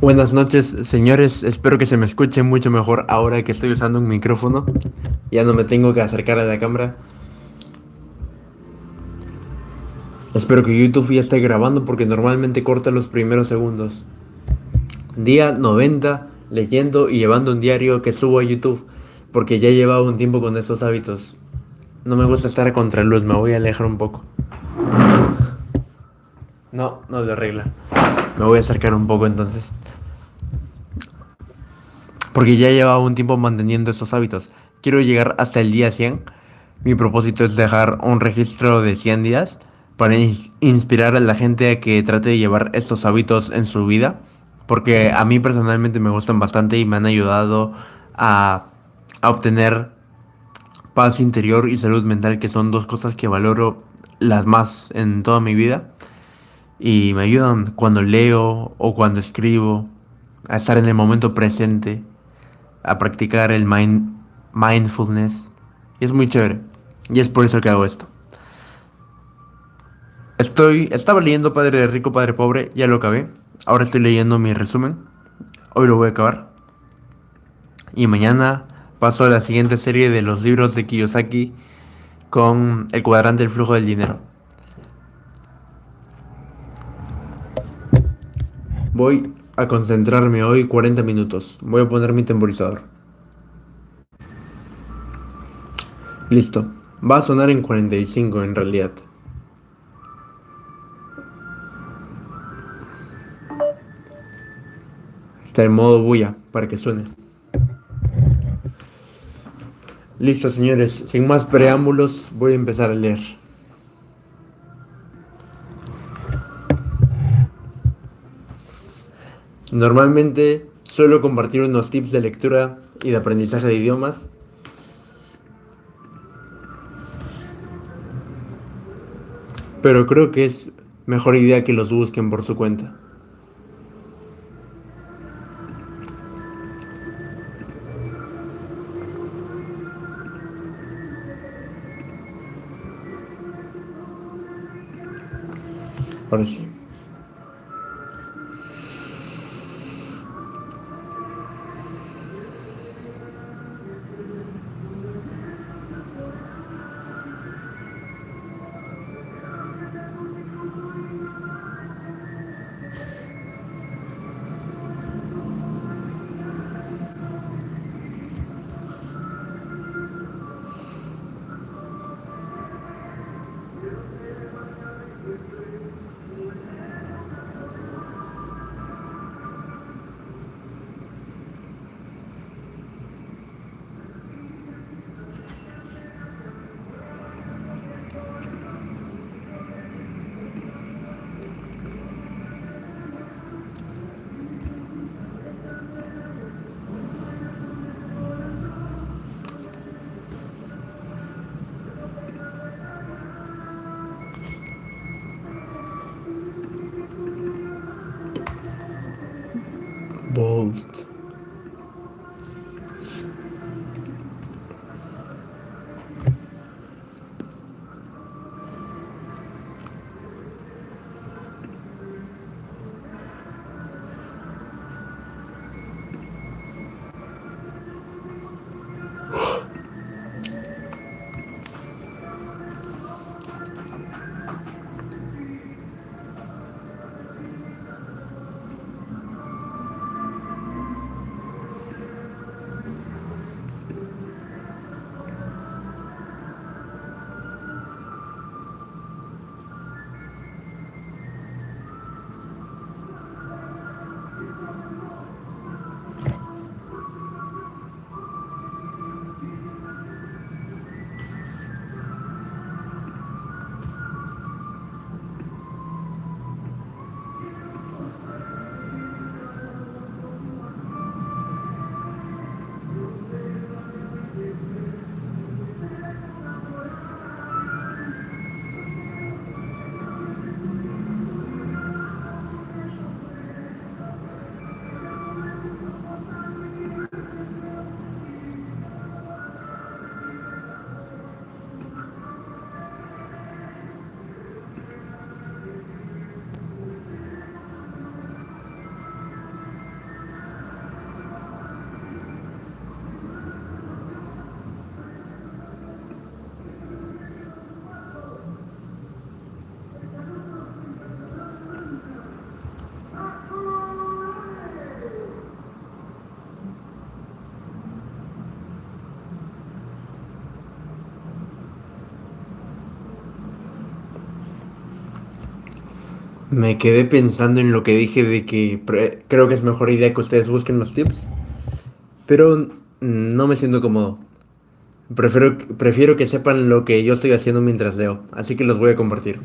Buenas noches, señores. Espero que se me escuche mucho mejor ahora que estoy usando un micrófono. Ya no me tengo que acercar a la cámara. Espero que YouTube ya esté grabando porque normalmente corta los primeros segundos. Día 90, leyendo y llevando un diario que subo a YouTube porque ya llevaba un tiempo con estos hábitos. No me gusta estar a contraluz, me voy a alejar un poco. No, no lo arregla. Me voy a acercar un poco entonces. Porque ya llevaba un tiempo manteniendo estos hábitos. Quiero llegar hasta el día 100. Mi propósito es dejar un registro de 100 días para inspirar a la gente a que trate de llevar estos hábitos en su vida. Porque a mí personalmente me gustan bastante y me han ayudado a, a obtener paz interior y salud mental, que son dos cosas que valoro las más en toda mi vida. Y me ayudan cuando leo o cuando escribo a estar en el momento presente, a practicar el mindfulness. Y es muy chévere. Y es por eso que hago esto. Estaba leyendo Padre Rico, Padre Pobre, ya lo acabé. Ahora estoy leyendo mi resumen. Hoy lo voy a acabar. Y mañana paso a la siguiente serie de los libros de Kiyosaki con el cuadrante del flujo del dinero. Voy a concentrarme hoy 40 minutos. Voy a poner mi temporizador. Listo. Va a sonar en 45 en realidad. Está en modo bulla para que suene. Listo, señores. Sin más preámbulos, voy a empezar a leer. Normalmente suelo compartir unos tips de lectura y de aprendizaje de idiomas, pero creo que es mejor idea que los busquen por su cuenta. Ahora sí. Bold. Me quedé pensando en lo que dije de que creo que es mejor idea que ustedes busquen los tips, pero no me siento cómodo. Prefiero que sepan lo que yo estoy haciendo mientras leo, así que los voy a compartir.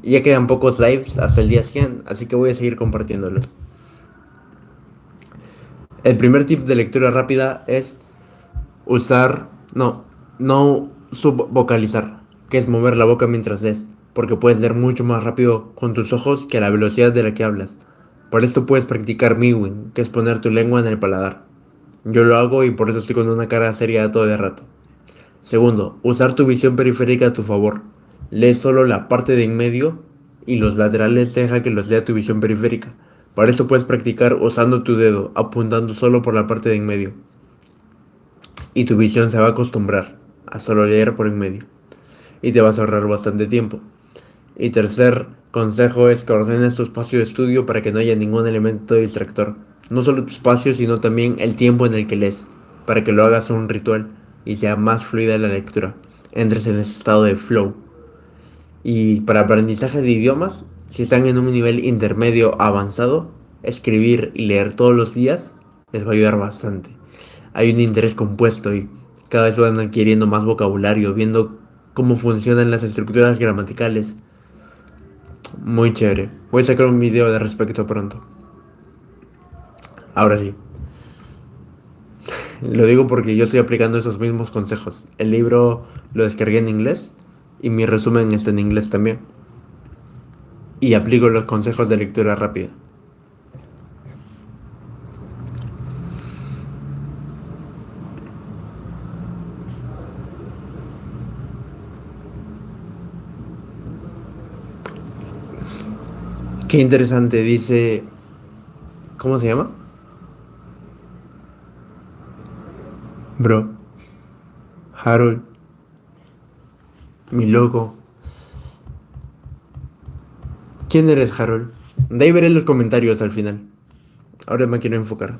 Ya quedan pocos lives hasta el día 100, así que voy a seguir compartiéndolos. El primer tip de lectura rápida es usar, no subvocalizar, que es mover la boca mientras lees, porque puedes leer mucho más rápido con tus ojos que a la velocidad de la que hablas. Por esto puedes practicar mewing, que es poner tu lengua en el paladar. Yo lo hago y por eso estoy con una cara seria todo el rato. Segundo, usar tu visión periférica a tu favor. Lee solo la parte de en medio y los laterales deja que los lea tu visión periférica. Para esto puedes practicar usando tu dedo, apuntando solo por la parte de en medio. Y tu visión se va a acostumbrar a solo leer por en medio. Y te vas a ahorrar bastante tiempo. Y tercer consejo es que ordenes tu espacio de estudio para que no haya ningún elemento distractor. No solo tu espacio, sino también el tiempo en el que lees, para que lo hagas un ritual y sea más fluida la lectura. Entres en ese estado de flow. Y para aprendizaje de idiomas, si están en un nivel intermedio avanzado, escribir y leer todos los días les va a ayudar bastante. Hay un interés compuesto y cada vez van adquiriendo más vocabulario, viendo cómo funcionan las estructuras gramaticales. Muy chévere. Voy a sacar un video de respecto pronto. Ahora sí. Lo digo porque yo estoy aplicando esos mismos consejos. El libro lo descargué en inglés y mi resumen está en inglés también. Y aplico los consejos de lectura rápida. Qué interesante, dice... ¿Cómo se llama? Bro, Harold, mi loco. ¿Quién eres, Harold? De ahí veré los comentarios al final. Ahora me quiero enfocar.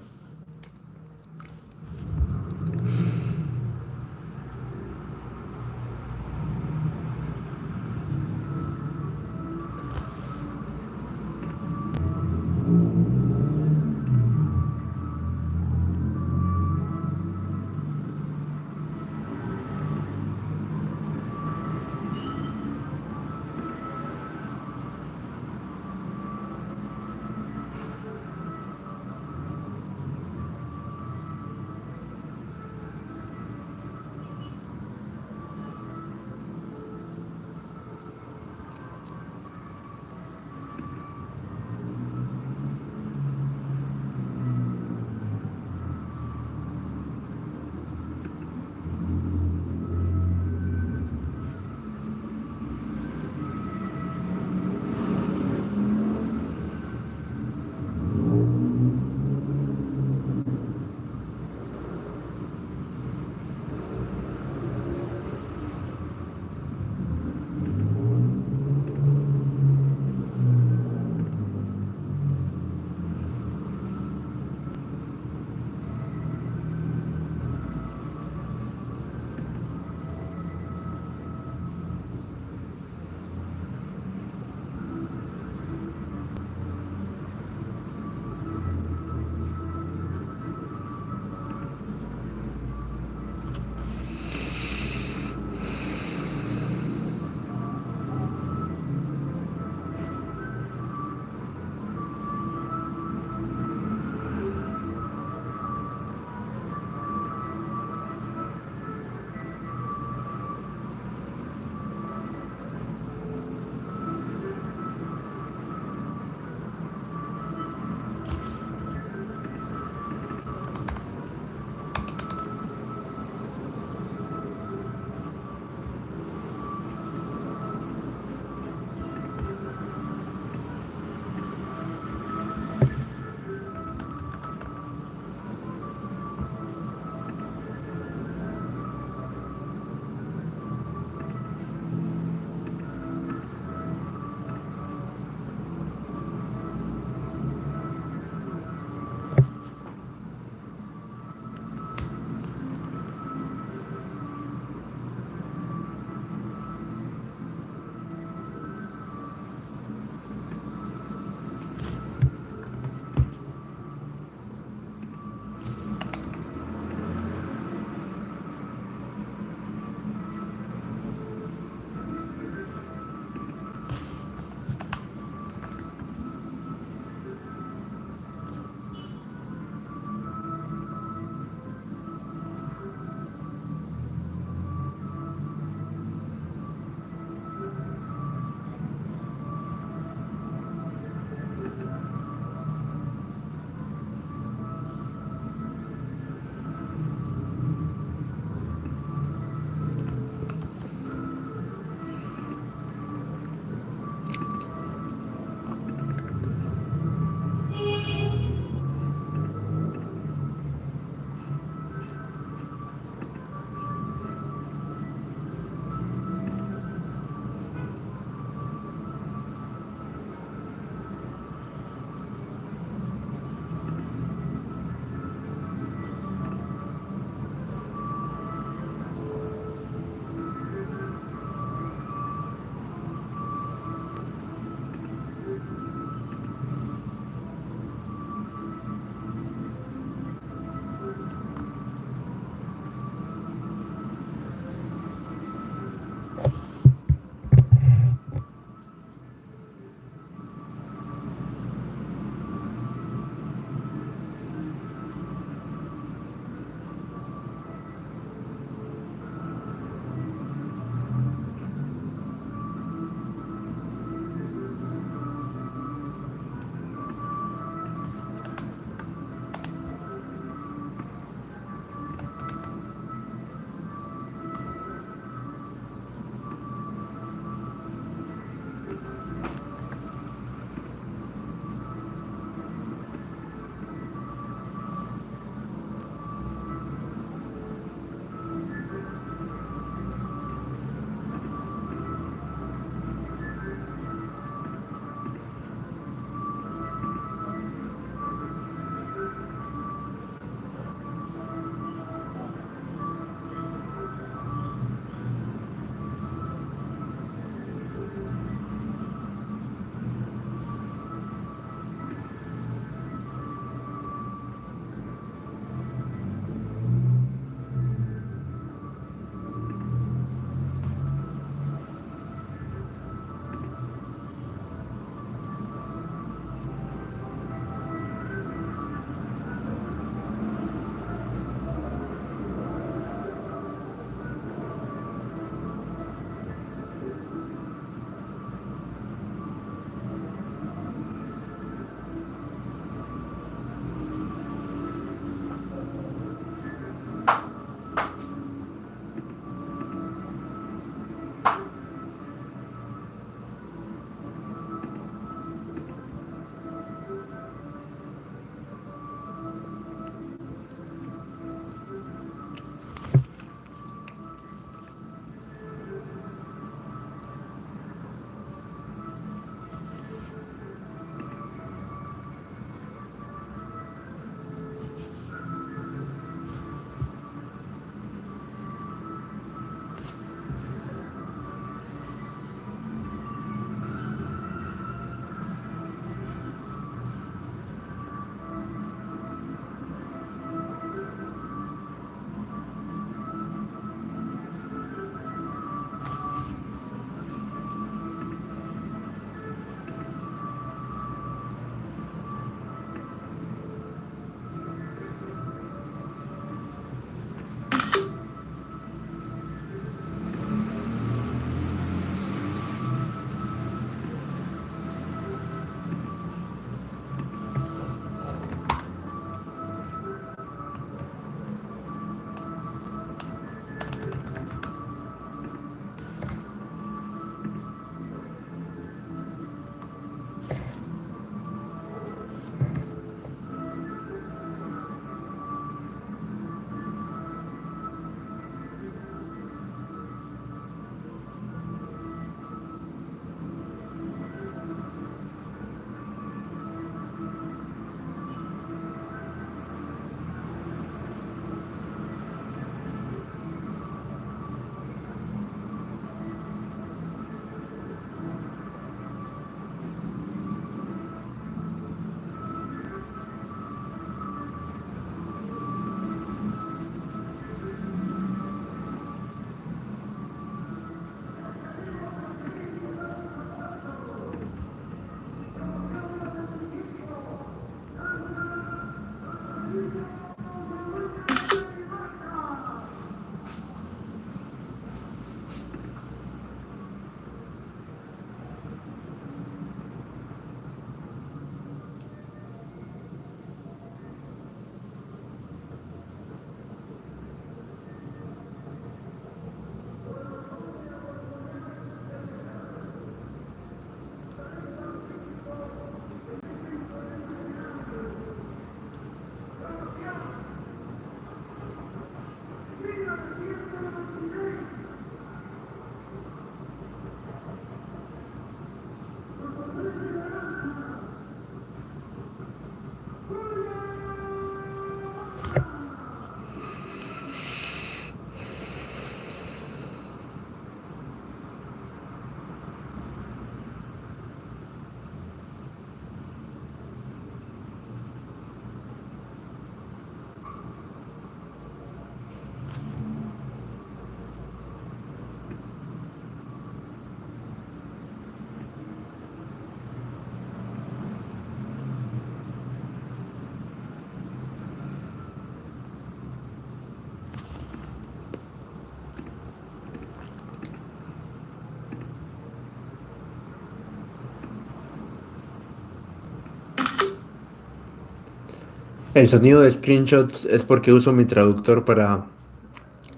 El sonido de screenshots es porque uso mi traductor para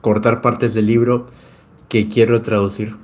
cortar partes del libro que quiero traducir.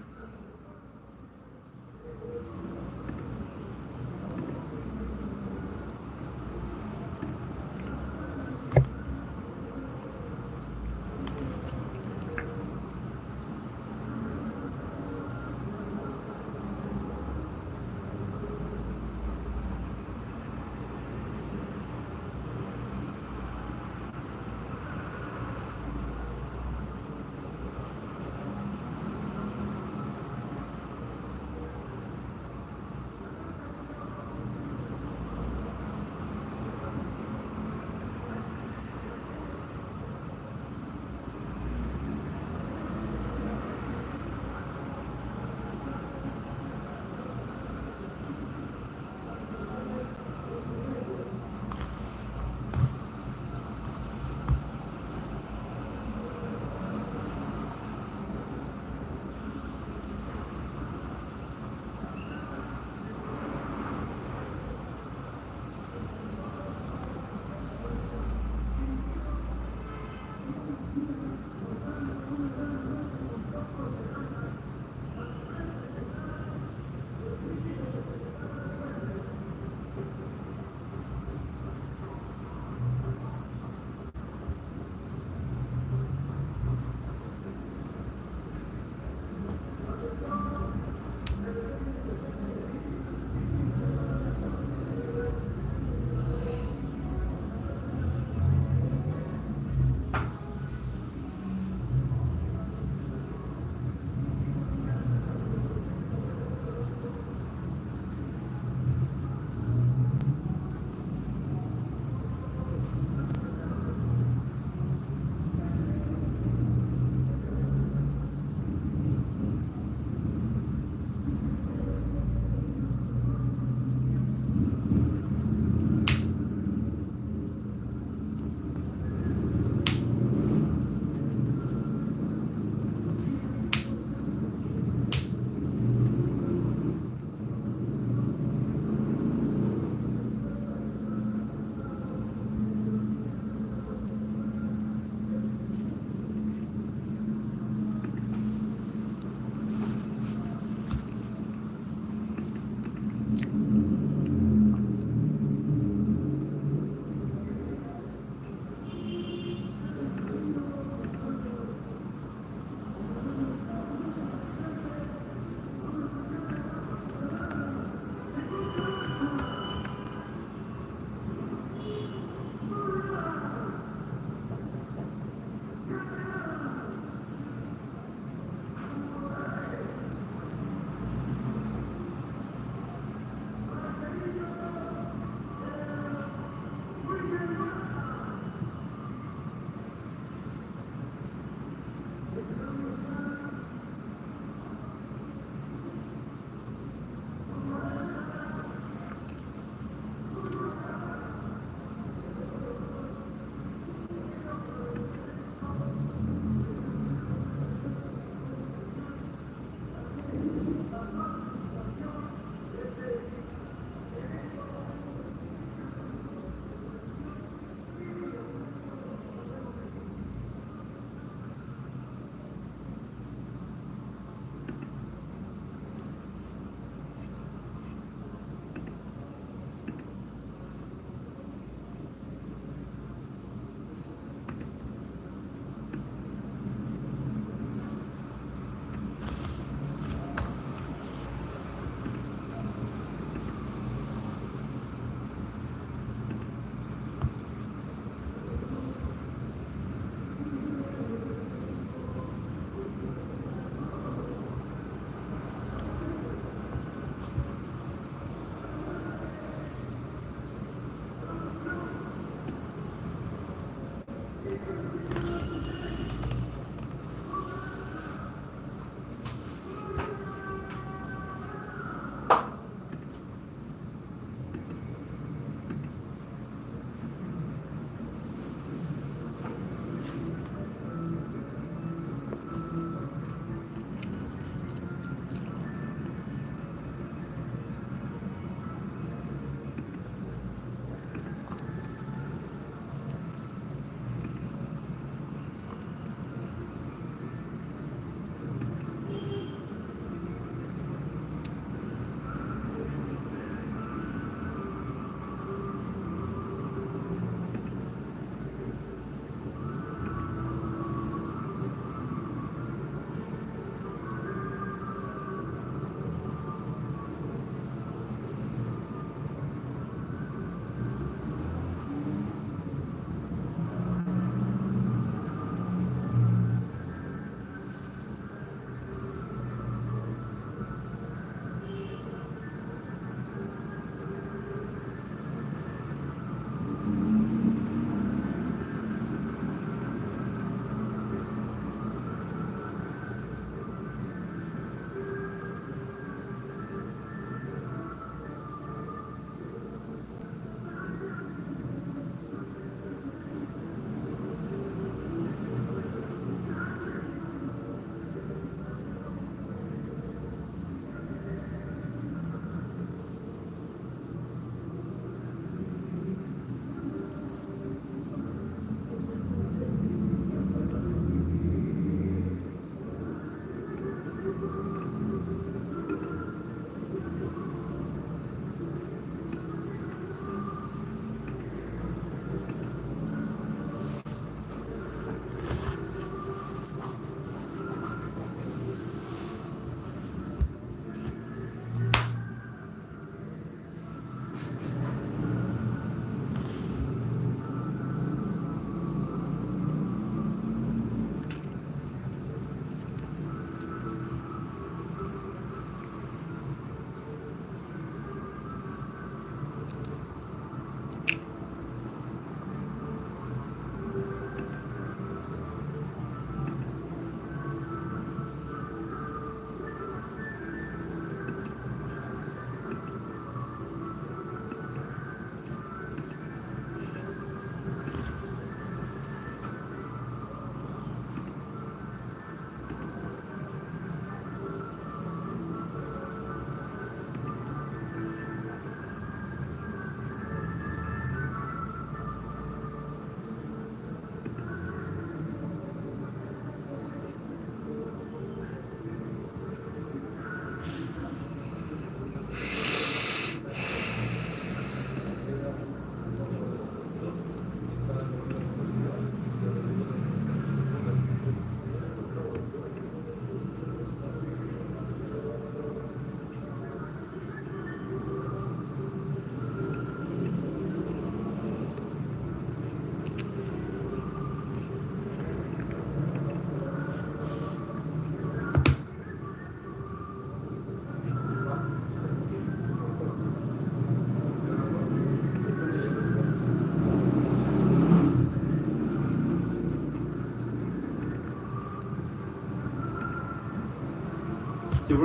Sí,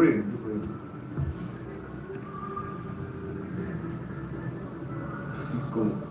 como.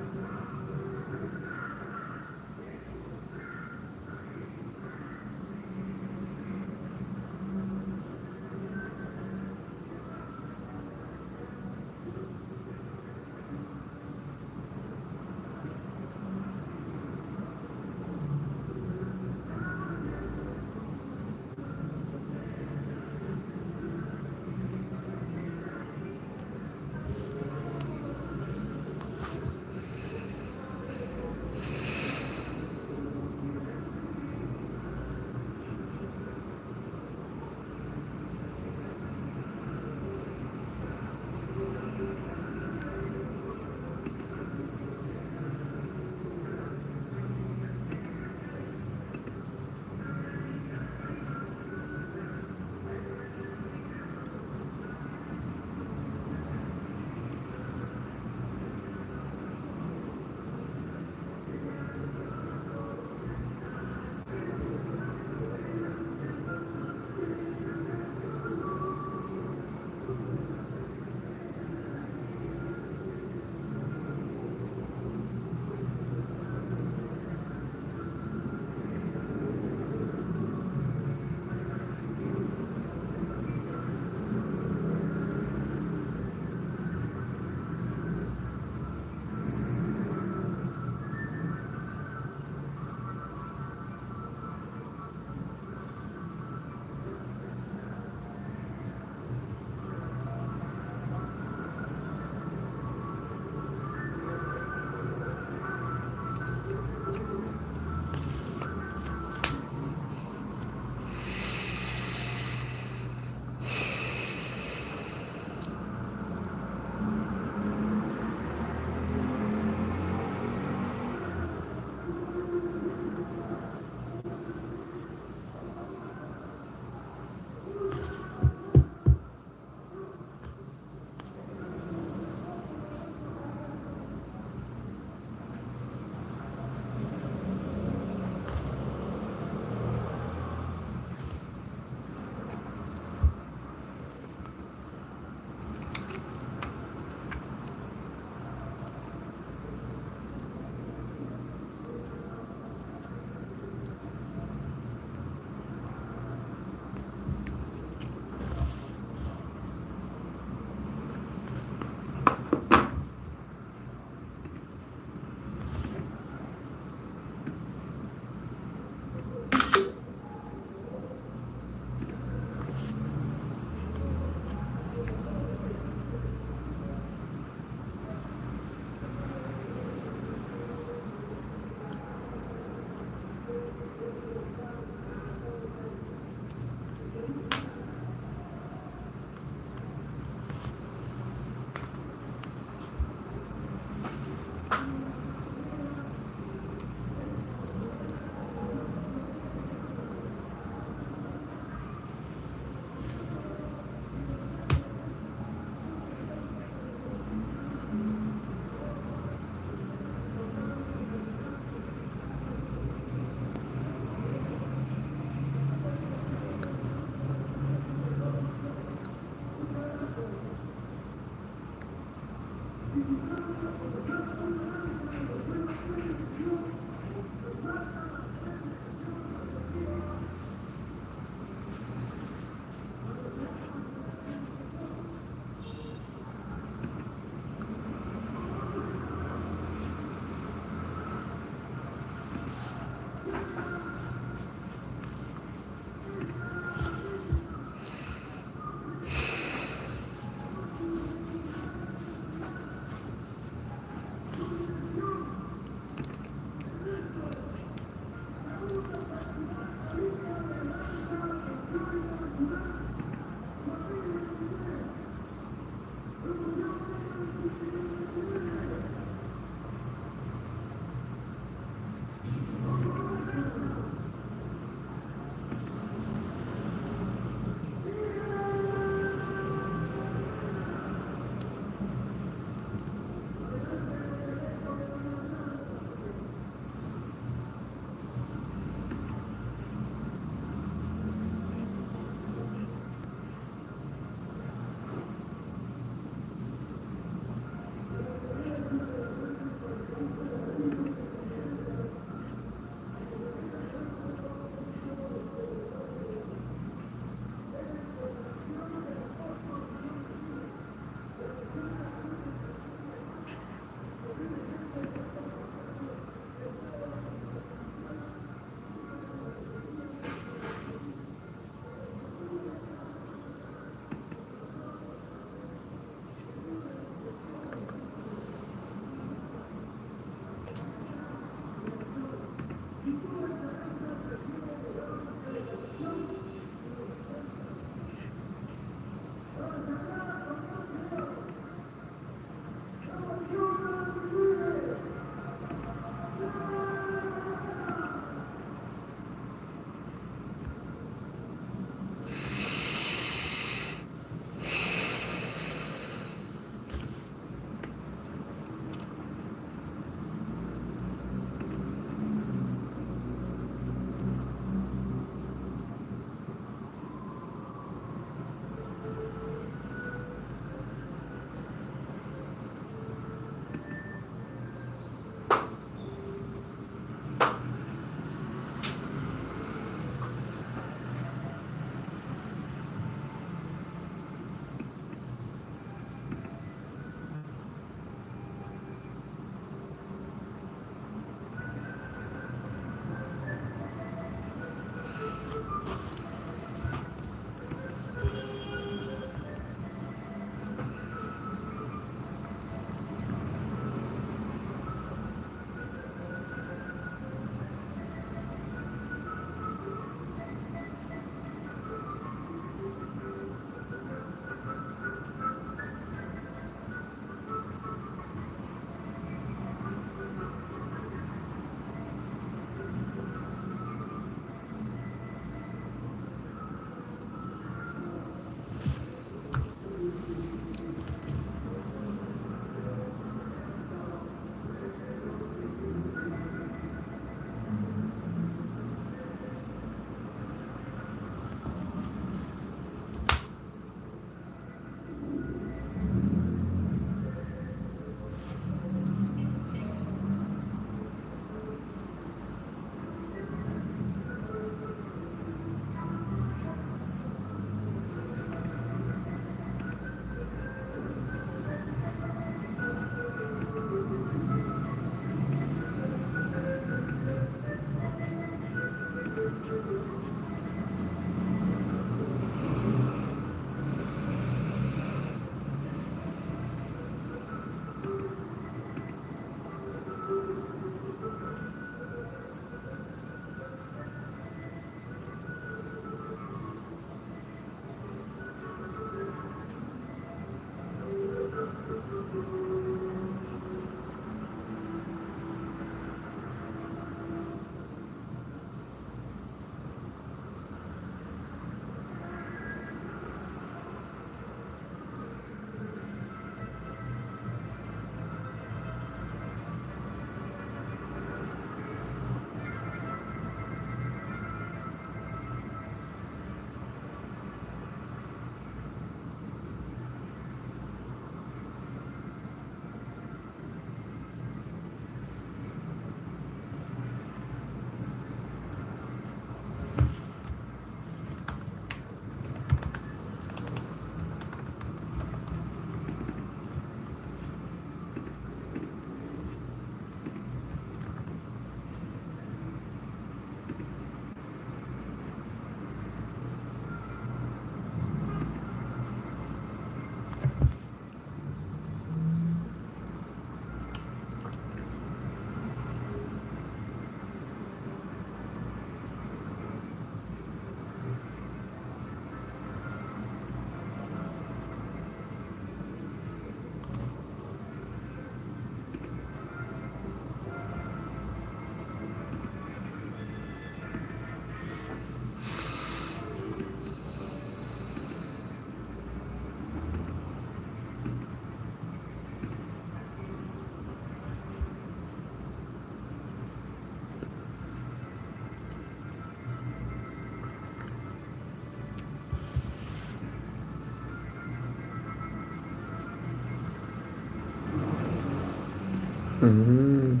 Mm.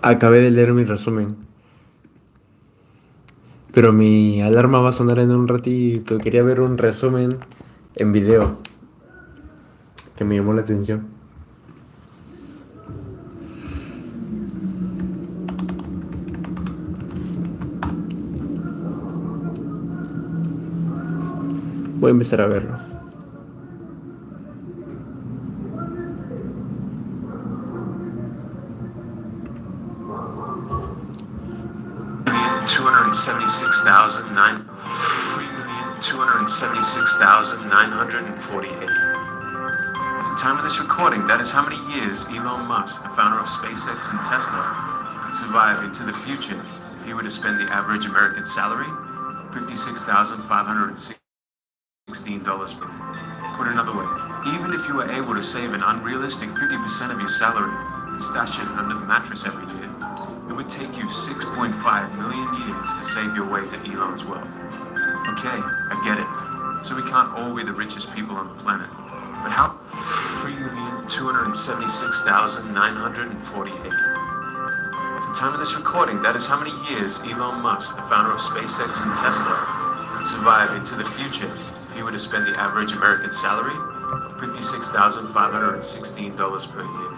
Acabé de leer mi resumen, pero mi alarma va a sonar en un ratito. Quería ver un resumen en video que me llamó la atención. Voy a empezar a verlo. At the time of this recording, that is how many years Elon Musk, the founder of SpaceX and Tesla, could survive into the future if he were to spend the average American salary, $56,516 per year. Put another way, even if you were able to save an unrealistic 50% of your salary and stash it under the mattress every year, it would take you 6.5 million years to save your way to Elon's wealth. Okay, I get it. So we can't all be the richest people on the planet. But how? 3,276,948. At the time of this recording, that is how many years Elon Musk, the founder of SpaceX and Tesla, could survive into the future if he were to spend the average American salary, $56,516 per year.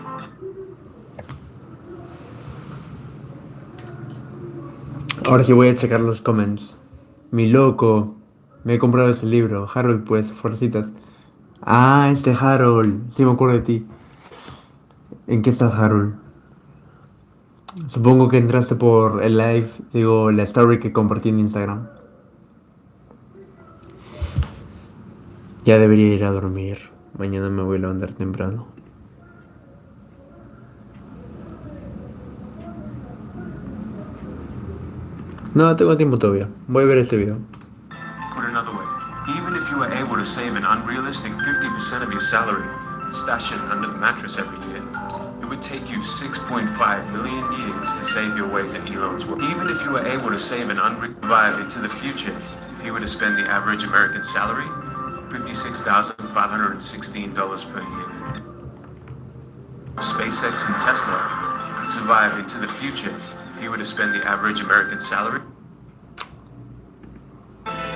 Ahora sí voy a checar los comments. Mi loco. Me he comprado ese libro. Harold, pues, fuercitas. Ah, este Harold. Sí me acuerdo de ti. ¿En qué estás, Harold? Supongo que entraste por el live, digo, la story que compartí en Instagram. Ya debería ir a dormir. Mañana me voy a levantar temprano. No, tengo tiempo todavía. Voy a ver este video. Put another way, even if you were able to save an unrealistic 50% of your salary and stash it under the mattress every year, it would take you 6.5 million years to save your way to Elon's wealth. Even if you were able to save an survive into the future, if you were to spend the average American salary, $56,516 per year. SpaceX and Tesla could survive into the future if you were to spend the average American salary.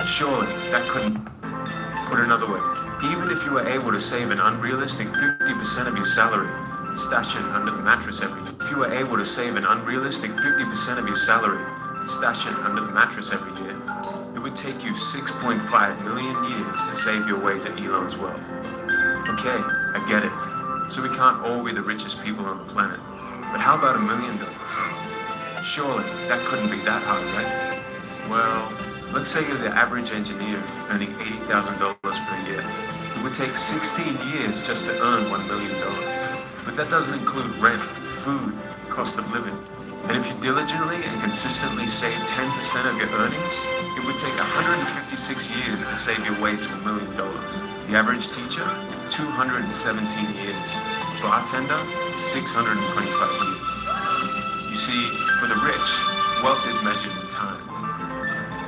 Surely, that couldn't. Put another way, even if you were able to save an unrealistic 50% of your salary and stash it under the mattress every year, if you were able to save an unrealistic 50% of your salary and stash it under the mattress every year, it would take you 6.5 million years to save your way to Elon's wealth. Okay, I get it. So we can't all be the richest people on the planet. But how about $1 million? Surely, that couldn't be that hard, right? Well, let's say you're the average engineer earning $80,000 per year. It would take 16 years just to earn $1 million. But that doesn't include rent, food, cost of living. And if you diligently and consistently save 10% of your earnings, it would take 156 years to save your way to $1 million. The average teacher, 217 years. Bartender, 625 years. You see, for the rich, wealth is measured in time.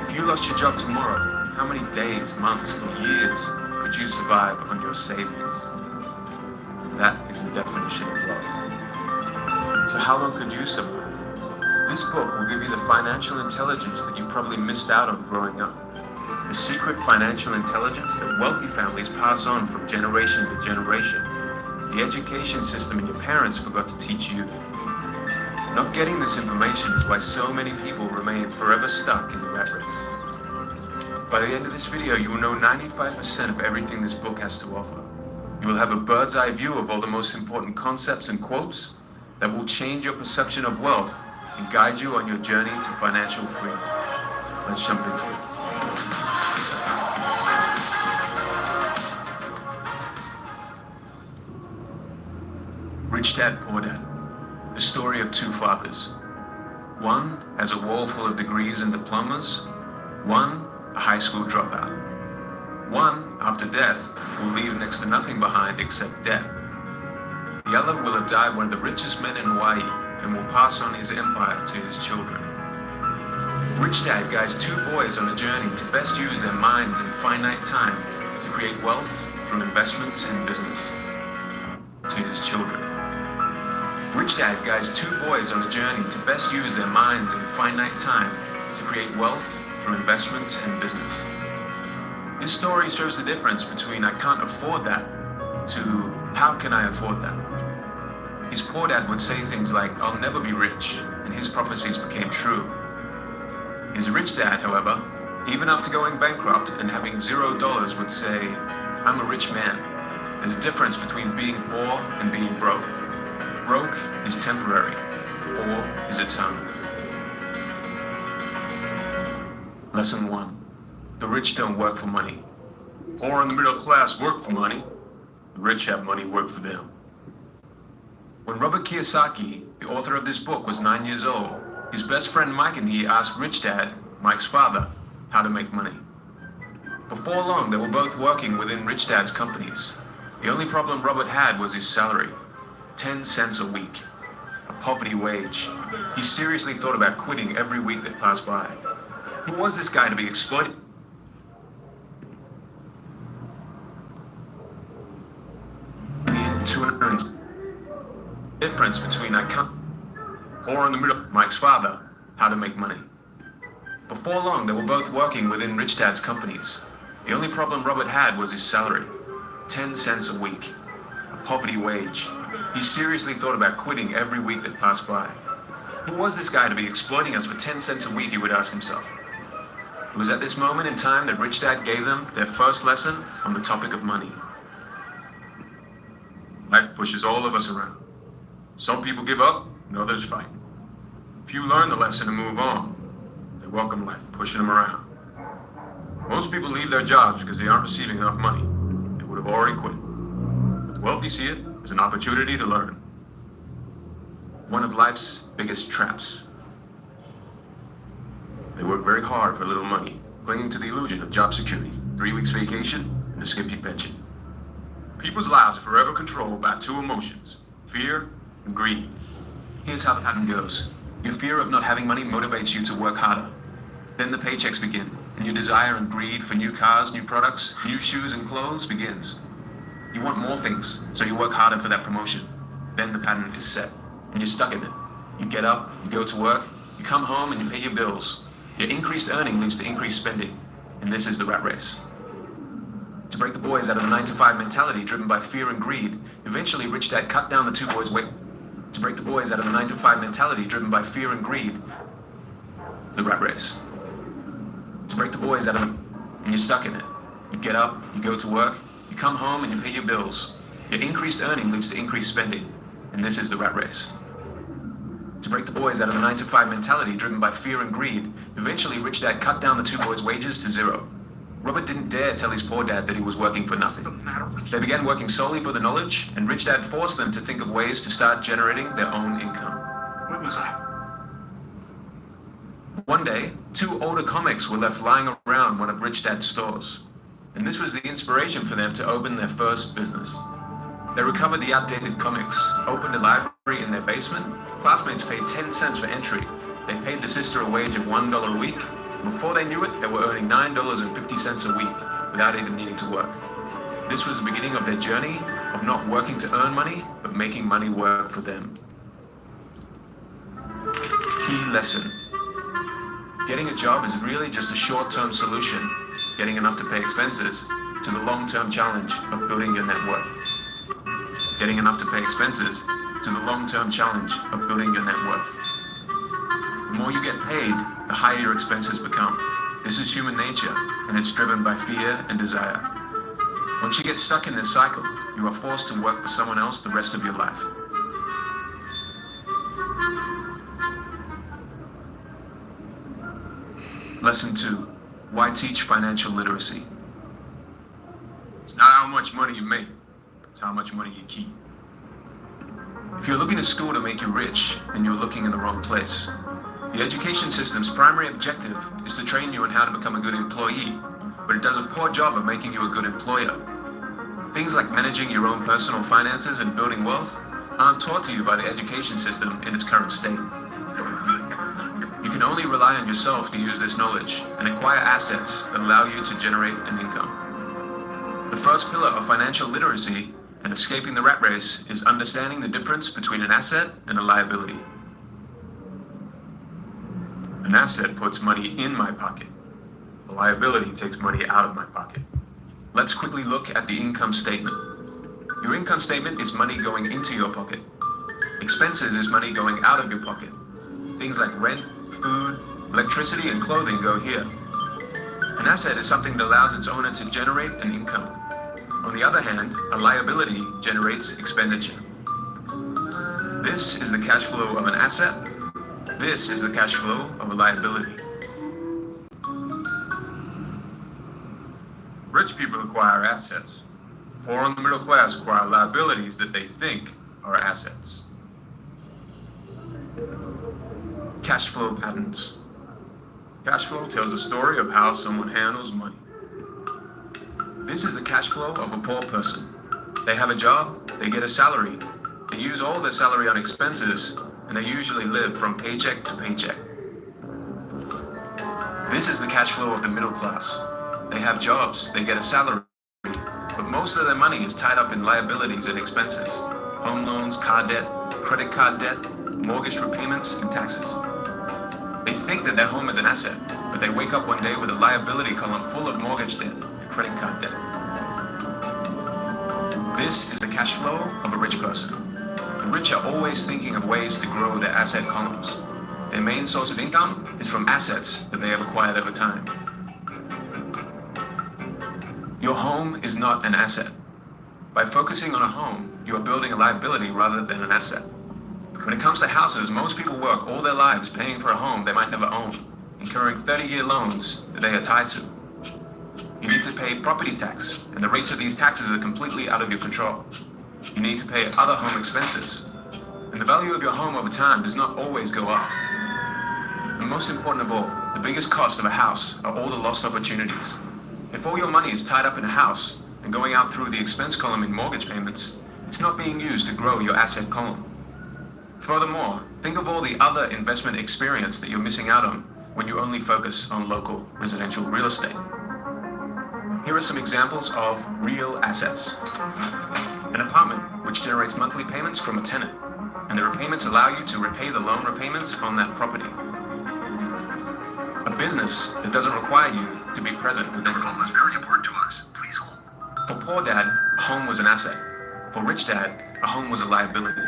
If you lost your job tomorrow, how many days, months, or years could you survive on your savings? That is the definition of wealth. So how long could you survive? This book will give you the financial intelligence that you probably missed out on growing up. The secret financial intelligence that wealthy families pass on from generation to generation. The education system your parents forgot to teach you. Not getting this information is why so many people remain forever stuck in the rat race. By the end of this video, you will know 95% of everything this book has to offer. You will have a bird's eye view of all the most important concepts and quotes that will change your perception of wealth and guide you on your journey to financial freedom. Let's jump into it. Rich Dad, Poor Dad. The story of two fathers. One has a wall full of degrees and diplomas. One, a high school dropout. One, after death, will leave next to nothing behind except debt. The other will have died one of the richest men in Hawaii and will pass on his empire to his children. Rich Dad guides two boys on a journey to best use their minds in finite time to create wealth through investments and business. To his children. Rich Dad guides two boys on a journey to best use their minds in finite time to create wealth through investments and business. This story shows the difference between I can't afford that to how can I afford that. His poor dad would say things like, I'll never be rich, and his prophecies became true. His rich dad, however, even after going bankrupt and having $0 would say, I'm a rich man. There's a difference between being poor and being broke. Broke is temporary, poor is eternal. Lesson 1. The rich don't work for money. Poor and the middle class work for money. The rich have money work for them. When Robert Kiyosaki, the author of this book, was 9 years old, his best friend Mike and he asked Rich Dad, Mike's father, how to make money. Before long, they were both working within Rich Dad's companies. The only problem Robert had was his salary, 10 cents a week, a poverty wage. He seriously thought about quitting every week that passed by. Who was this guy to be exploited? Difference between I can't or in the middle. Mike's father, how to make money. Before long, they were both working within Rich Dad's companies. The only problem Robert had was his salary, 10 cents a week, a poverty wage. He seriously thought about quitting every week that passed by. Who was this guy to be exploiting us for 10 cents a week, he would ask himself. It was at this moment in time that Rich Dad gave them their first lesson on the topic of money. Life pushes all of us around. Some people give up, and others fight. Few learn the lesson and move on. They welcome life, pushing them around. Most people leave their jobs because they aren't receiving enough money. They would have already quit. But the wealthy see it as an opportunity to learn. One of life's biggest traps. They work very hard for little money, clinging to the illusion of job security, 3 weeks vacation, and a skimpy pension. People's lives are forever controlled by two emotions, fear and greed. Here's how the pattern goes. Your fear of not having money motivates you to work harder. Then the paychecks begin, and your desire and greed for new cars, new products, new shoes and clothes begins. You want more things, so you work harder for that promotion. Then the pattern is set, and you're stuck in it. You get up, you go to work, you come home and you pay your bills. Your increased earning leads to increased spending, and this is the rat race. To break the boys out of the 9-to-5 mentality driven by fear and greed, eventually Rich Dad cut down the two boys' weight. To break the boys out of the 9-to-5 mentality driven by fear and greed, the rat race. To break the boys out of and you're stuck in it. You get up, you go to work, you come home and you pay your bills. Your increased earning leads to increased spending, and this is the rat race. To break the boys out of the 9-to-5 mentality driven by fear and greed, eventually Rich Dad cut down the two boys' wages to zero. Robert didn't dare tell his poor dad that he was working for nothing. They began working solely for the knowledge, and Rich Dad forced them to think of ways to start generating their own income. Where was I? One day, 2 older comics were left lying around one of Rich Dad's stores, and this was the inspiration for them to open their first business. They recovered the outdated comics, opened a library in their basement. Classmates paid 10 cents for entry. They paid the sister a wage of $1 a week. Before they knew it, they were earning $9.50 a week without even needing to work. This was the beginning of their journey of not working to earn money, but making money work for them. Key lesson. Getting a job is really just a short-term solution, getting enough to pay expenses, to the long-term challenge of building your net worth. Getting enough to pay expenses, to the long-term challenge of building your net worth. The more you get paid, the higher your expenses become. This is human nature, and it's driven by fear and desire. Once you get stuck in this cycle, you are forced to work for someone else the rest of your life. Lesson 2. Why teach financial literacy? It's not how much money you make, it's how much money you keep. If you're looking to school to make you rich, then you're looking in the wrong place. The education system's primary objective is to train you on how to become a good employee, but it does a poor job of making you a good employer. Things like managing your own personal finances and building wealth aren't taught to you by the education system in its current state. You can only rely on yourself to use this knowledge and acquire assets that allow you to generate an income. The first pillar of financial literacy and escaping the rat race is understanding the difference between an asset and a liability. An asset puts money in my pocket. A liability takes money out of my pocket. Let's quickly look at the income statement. Your income statement is money going into your pocket. Expenses is money going out of your pocket. Things like rent, food, electricity, and clothing go here. An asset is something that allows its owner to generate an income. On the other hand, a liability generates expenditure. This is the cash flow of an asset. This is the cash flow of a liability. Rich people acquire assets. Poor and the middle class acquire liabilities that they think are assets. Cash flow patterns. Cash flow tells a story of how someone handles money. This is the cash flow of a poor person. They have a job, they get a salary. They use all their salary on expenses, and they usually live from paycheck to paycheck. This is the cash flow of the middle class. They have jobs, they get a salary, but most of their money is tied up in liabilities and expenses. Home loans, car debt, credit card debt, mortgage repayments, and taxes. They think that their home is an asset, but they wake up one day with a liability column full of mortgage debt and credit card debt. This is the cash flow of a rich person. The rich are always thinking of ways to grow their asset columns. Their main source of income is from assets that they have acquired over time. Your home is not an asset. By focusing on a home, you are building a liability rather than an asset. When it comes to houses, most people work all their lives paying for a home they might never own, incurring 30-year loans that they are tied to. You need to pay property tax, and the rates of these taxes are completely out of your control. You need to pay other home expenses, and the value of your home over time does not always go up. And most important of all, the biggest cost of a house are all the lost opportunities. If all your money is tied up in a house and going out through the expense column in mortgage payments, it's not being used to grow your asset column. Furthermore, think of all the other investment experience that you're missing out on when you only focus on local residential real estate. Here are some examples of real assets. An apartment, which generates monthly payments from a tenant, and the repayments allow you to repay the loan repayments on that property. A business that doesn't require you to be present within it. The call is very important to us. Please hold. For poor dad, a home was an asset. For rich dad, a home was a liability.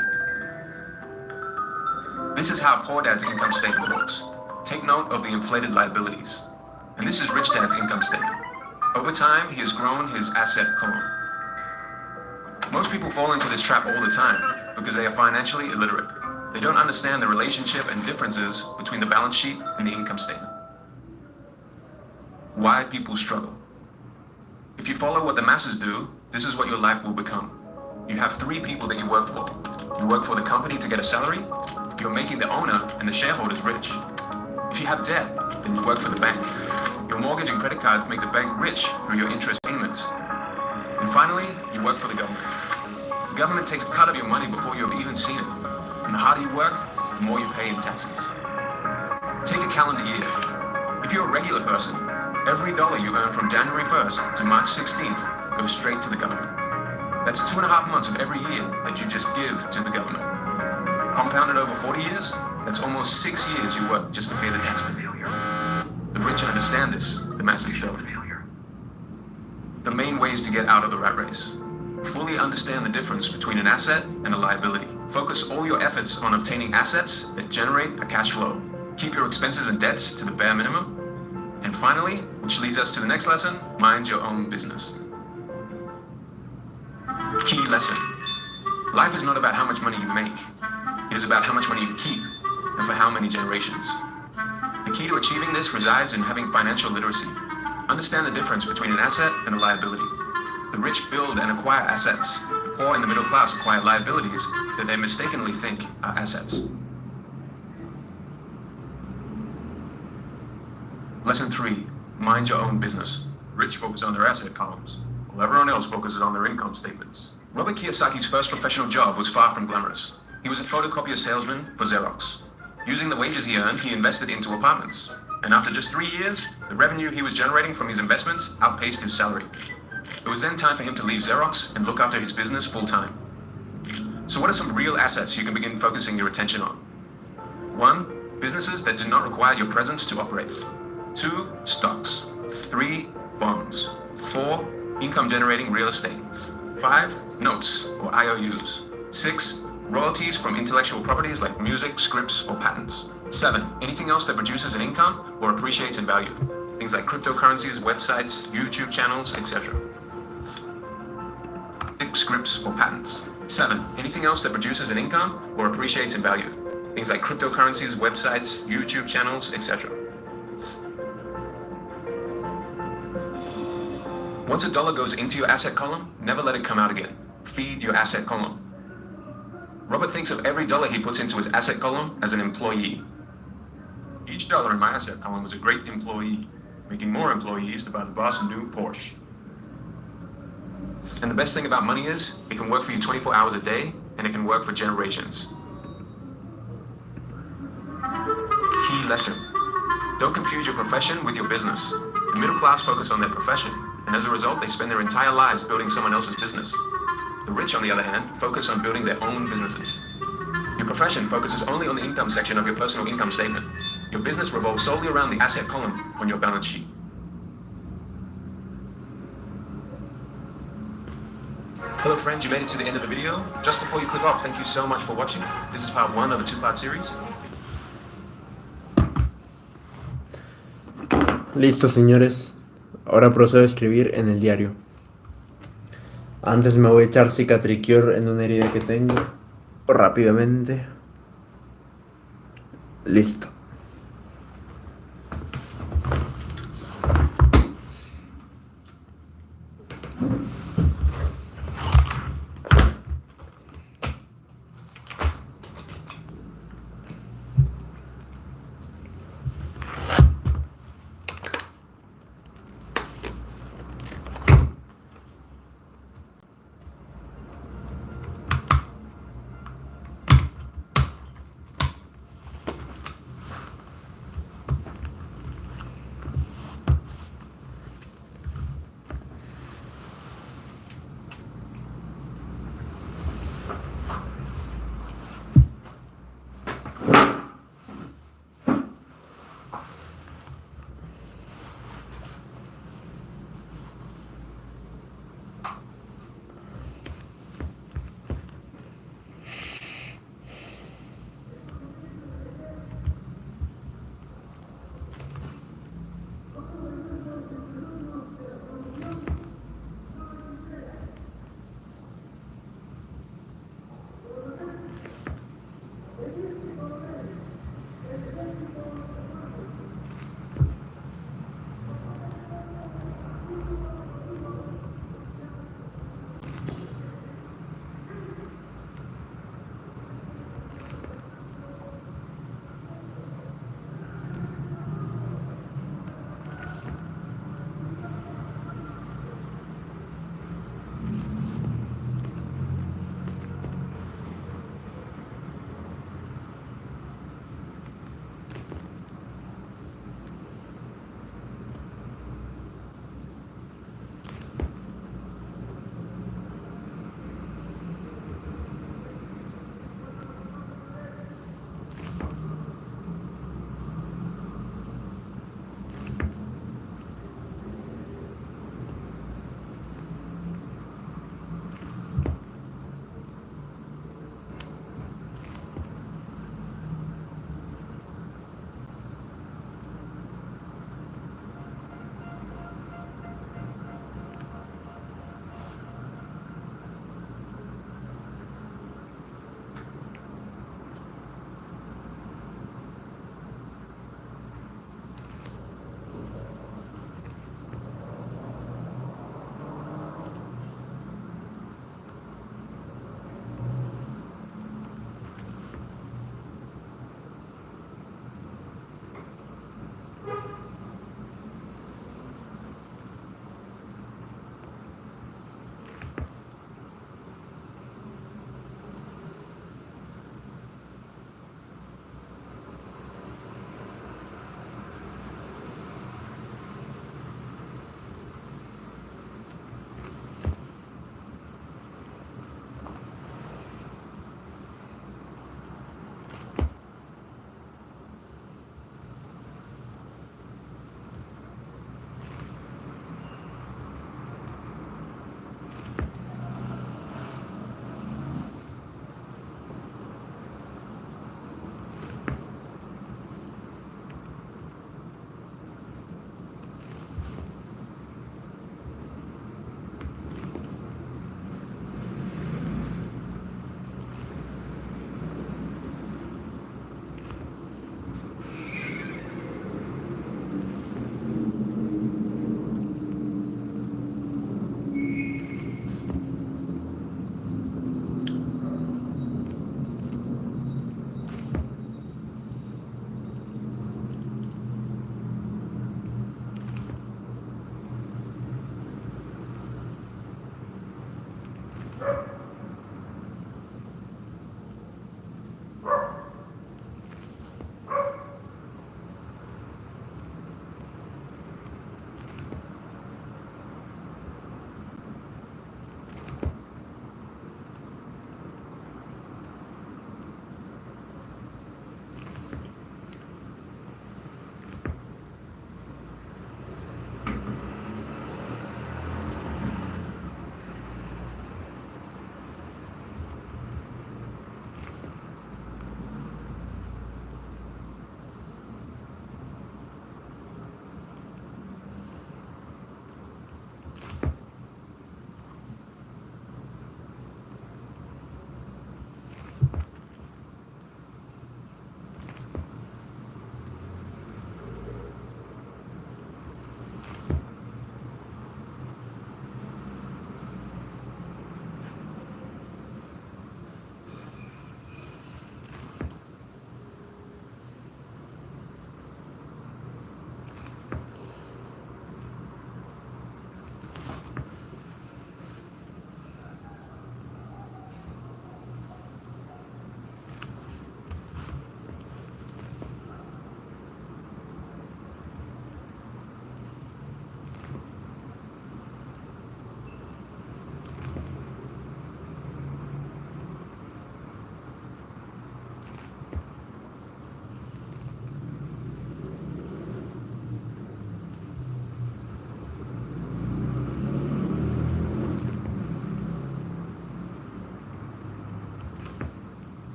This is how poor dad's income statement looks. Take note of the inflated liabilities. And this is rich dad's income statement. Over time, he has grown his asset column. Most people fall into this trap all the time because they are financially illiterate. They don't understand the relationship and differences between the balance sheet and the income statement. Why people struggle. If you follow what the masses do, this is what your life will become. You have three people that you work for. You work for the company to get a salary. You're making the owner and the shareholders rich. If you have debt, then you work for the bank. Your mortgage and credit cards make the bank rich through your interest payments. And finally, you work for the government. The government takes a cut of your money before you have even seen it. And the harder you work, the more you pay in taxes. Take a calendar year. If you're a regular person, every dollar you earn from January 1st to March 16th goes straight to the government. That's 2.5 months of every year that you just give to the government. Compounded over 40 years, that's almost 6 years you work just to pay the tax bill. The rich understand this, the masses don't. The main ways to get out of the rat race. Fully understand the difference between an asset and a liability. Focus all your efforts on obtaining assets that generate a cash flow. Keep your expenses and debts to the bare minimum. And finally, which leads us to the next lesson, mind your own business. Key lesson. Life is not about how much money you make. It is about how much money you keep and for how many generations. The key to achieving this resides in having financial literacy. Understand the difference between an asset and a liability. The rich build and acquire assets. The poor and the middle class acquire liabilities that they mistakenly think are assets. Lesson 3. Mind your own business. Rich focus on their asset columns, while everyone else focuses on their income statements. Robert Kiyosaki's first professional job was far from glamorous. He was a photocopier salesman for Xerox. Using the wages he earned, he invested into apartments. And after just 3 years, the revenue he was generating from his investments outpaced his salary. It was then time for him to leave Xerox and look after his business full-time. So what are some real assets you can begin focusing your attention on? 1. Businesses that do not require your presence to operate. 2. Stocks. 3. Bonds. 4. Income-generating real estate. 5. Notes, or IOUs. 6. Royalties from intellectual properties like music, scripts, or patents. 7. Anything else that produces an income or appreciates in value. Things like cryptocurrencies, websites, YouTube channels, etc. Scripts or patents. 7. Anything else that produces an income or appreciates in value. Things like cryptocurrencies, websites, YouTube channels, etc. Once a dollar goes into your asset column, never let it come out again. Feed your asset column. Robert thinks of every dollar he puts into his asset column as an employee. Each dollar in my asset column was a great employee, making more employees to buy the boss a new Porsche. And the best thing about money is, it can work for you 24 hours a day, and it can work for generations. Key lesson. Don't confuse your profession with your business. The middle class focus on their profession, and as a result, they spend their entire lives building someone else's business. The rich, on the other hand, focus on building their own businesses. Your profession focuses only on the income section of your personal income statement. Your business revolves solely around the asset column on your balance sheet. Hello friends, you made it to the end of the video. Just before you click off, thank you so much for watching. This is part 1 of a 2-part series. Listo, señores. Ahora procedo a escribir en el diario. Antes me voy a echar cicatricure en una herida que tengo. Rápidamente. Listo.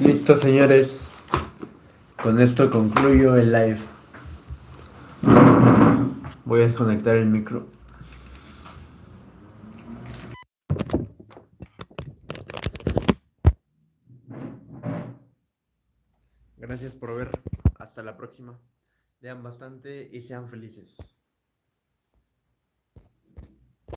Listo, señores. Con esto concluyo el live. Voy a desconectar el micro. Gracias por ver. Hasta la próxima. Lean bastante y sean felices.